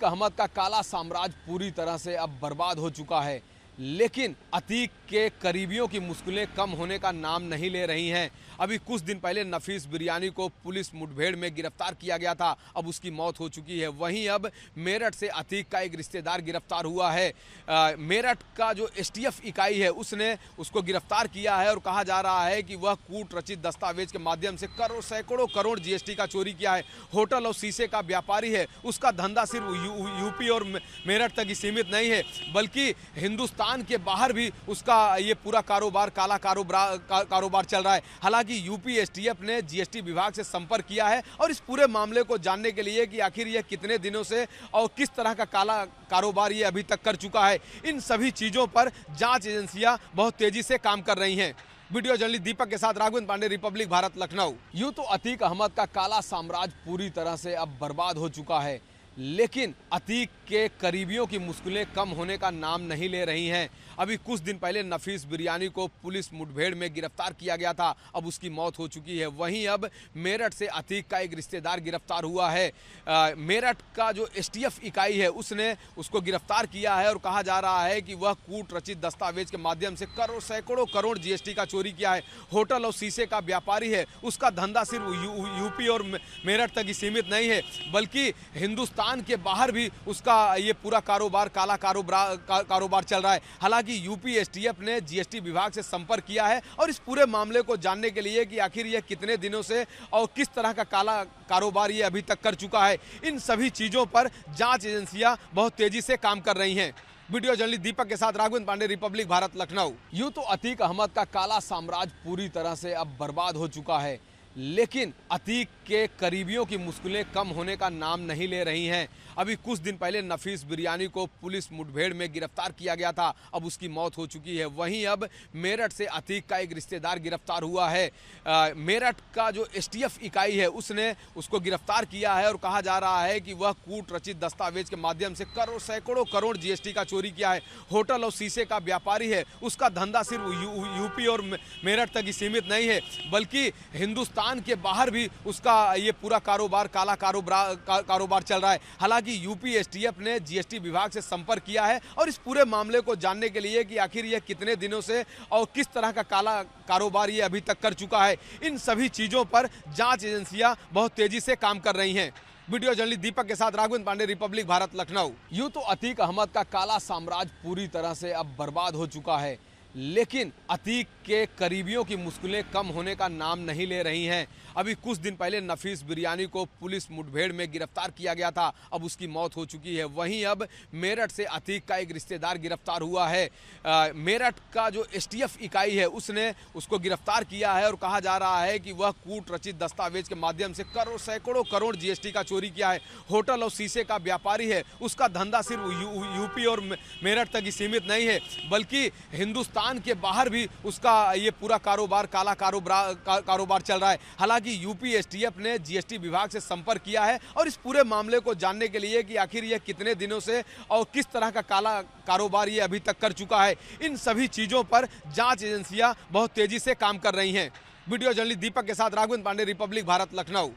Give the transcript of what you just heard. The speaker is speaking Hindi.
अतीक अहमद का काला साम्राज्य पूरी तरह से अब बर्बाद हो चुका है, लेकिन अतीक के करीबियों की मुश्किलें कम होने का नाम नहीं ले रही हैं। अभी कुछ दिन पहले नफीस बिरयानी को पुलिस मुठभेड़ में गिरफ्तार किया गया था, अब उसकी मौत हो चुकी है। वहीं अब मेरठ से अतीक का एक रिश्तेदार गिरफ्तार हुआ है। मेरठ का जो एसटीएफ इकाई है उसने उसको गिरफ्तार किया है और कहा जा रहा है कि वह कूट रचित दस्तावेज के माध्यम से सैकड़ों करोड़ जीएसटी का चोरी किया है। होटल और शीशे का व्यापारी है, उसका धंधा सिर्फ यूपी और मेरठ तक ही सीमित नहीं है, बल्कि हिंदुस्तान के बाहर भी उसका ये पूरा कारोबार, काला कारोबार चल रहा है। हालांकि यूपी एसटीएफ ने जीएसटी विभाग से संपर्क किया है और इस पूरे मामले को जानने के लिए कि आखिर यह कितने दिनों से और किस तरह का काला कारोबार ये अभी तक कर चुका है, इन सभी चीजों पर जांच एजेंसियां बहुत तेजी से काम कर रही हैं। वीडियो जर्नलिस्ट दीपक के साथ राघवेंद्र पांडे, रिपब्लिक भारत, लखनऊ। यूं तो अतीक अहमद का काला साम्राज्य पूरी तरह से अब बर्बाद हो चुका है, लेकिन अतीक के करीबियों की मुश्किलें कम होने का नाम नहीं ले रही हैं। अभी कुछ दिन पहले नफीस बिरयानी को पुलिस मुठभेड़ में गिरफ्तार किया गया था, अब उसकी मौत हो चुकी है। वहीं अब मेरठ से अतीक का एक रिश्तेदार गिरफ्तार हुआ है। मेरठ का जो एसटीएफ इकाई है उसने उसको गिरफ्तार किया है और कहा जा रहा है कि वह कूट रचित दस्तावेज के माध्यम से सैकड़ों करोड़ जीएसटी का चोरी किया है। होटल और शीशे का व्यापारी है, उसका धंधा सिर्फ यूपी और मेरठ तक ही सीमित नहीं है, बल्कि हिंदुस्तान के बाहर भी उसका ये पूरा कारोबार, काला कारोबार चल रहा है। हालांकि यूपी एसटीएफ ने जीएसटी विभाग से संपर्क किया है और इस पूरे मामले को जानने के लिए कि आखिर यह कितने दिनों से और किस तरह का काला कारोबार ये अभी तक कर चुका है, इन सभी चीजों पर जांच एजेंसियां बहुत तेजी से काम कर रही हैं। वीडियो जर्नलिस्ट दीपक के साथ राघवेंद्र पांडे, रिपब्लिक भारत, लखनऊ। यूं तो अतीक अहमद का काला साम्राज्य पूरी तरह से अब बर्बाद हो चुका है, लेकिन अतीक के करीबियों की मुश्किलें कम होने का नाम नहीं ले रही हैं। अभी कुछ दिन पहले नफीस बिरयानी को पुलिस मुठभेड़ में गिरफ्तार किया गया था, अब उसकी मौत हो चुकी है। वहीं अब मेरठ से अतीक का एक रिश्तेदार गिरफ्तार हुआ है। मेरठ का जो एसटीएफ इकाई है उसने उसको गिरफ्तार किया है और कहा जा रहा है कि वह कूट रचित दस्तावेज के माध्यम से सैकड़ों करोड़ जीएसटी का चोरी किया है। होटल और शीशे का व्यापारी है, उसका धंधा सिर्फ यूपी और मेरठ तक ही सीमित नहीं है, बल्कि हिंदुस्तान के बाहर भी उसका ये पूरा कारोबार, काला कारोबार चल रहा है। हालांकि यूपी एसटीएफ ने जीएसटी विभाग से संपर्क किया है और इस पूरे मामले को जानने के लिए कि आखिर यह कितने दिनों से और किस तरह का काला कारोबार ये अभी तक कर चुका है, इन सभी चीजों पर जांच एजेंसियां बहुत तेजी से काम कर रही हैं। वीडियो जर्नलिस्ट दीपक के साथ राघवेंद्र पांडे, रिपब्लिक भारत, लखनऊ। यूं तो अतीक अहमद का काला साम्राज्य पूरी तरह से अब बर्बाद हो चुका है, लेकिन अतीक के करीबियों की मुश्किलें कम होने का नाम नहीं ले रही हैं। अभी कुछ दिन पहले नफीस बिरयानी को पुलिस मुठभेड़ में गिरफ्तार किया गया था, अब उसकी मौत हो चुकी है। वहीं अब मेरठ से अतीक का एक रिश्तेदार गिरफ्तार हुआ है। मेरठ का जो एसटीएफ इकाई है उसने उसको गिरफ्तार किया है और कहा जा रहा है कि वह कूट रचित दस्तावेज के माध्यम से सैकड़ों करोड़ जीएसटी का चोरी किया है। होटल और शीशे का व्यापारी है, उसका धंधा सिर्फ यूपी और मेरठ तक ही सीमित नहीं है, बल्कि हिंदुस्तान के बाहर भी उसका ये पूरा कारोबार, काला कारोबार चल रहा है। हालांकि यूपी एसटीएफ ने जीएसटी विभाग से संपर्क किया है और इस पूरे मामले को जानने के लिए कि आखिर यह कितने दिनों से और किस तरह का काला कारोबार ये अभी तक कर चुका है, इन सभी चीजों पर जांच एजेंसियां बहुत तेजी से काम कर रही हैं। वीडियो जर्नलिस्ट दीपक के साथ राघवेंद्र पांडे, रिपब्लिक भारत, लखनऊ।